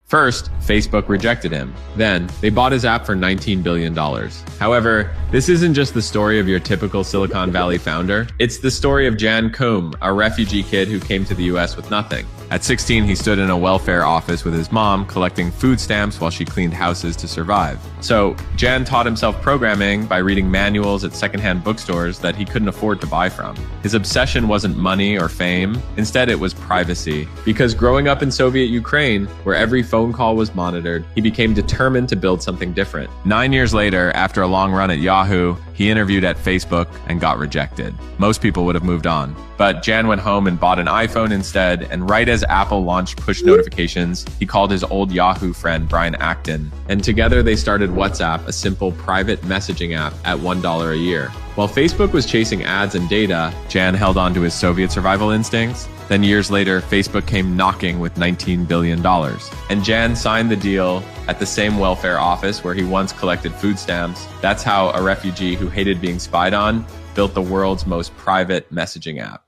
First, Facebook rejected him. Then, they bought his app for $19 billion. However, this isn't just the story of your typical Silicon Valley founder. It's the story of Koum, a refugee kid who came to the US with nothing. At 16, he stood in a welfare office with his mom, collecting food stamps while she cleaned houses to survive. So, Jan taught himself programming by reading manuals at secondhand bookstores that he couldn't afford to buy from. His obsession wasn't money or fame. Instead, it was privacy. Because growing up in Soviet Ukraine, where every phone call was monitored, he became determined to build something different. 9 years later, after a long run at Yahoo, he interviewed at Facebook and got rejected. Most people would have moved on. But Jan went home and bought an iPhone instead, and right as Apple launched push notifications, he called his old Yahoo friend Brian Acton, and together they started WhatsApp, a simple private messaging app at $1 a year. While Facebook was chasing ads and data, Jan held on to his Soviet survival instincts. Then years later, Facebook came knocking with $19 billion. And Jan signed the deal at the same welfare office where he once collected food stamps. That's how a refugee who hated being spied on built the world's most private messaging app.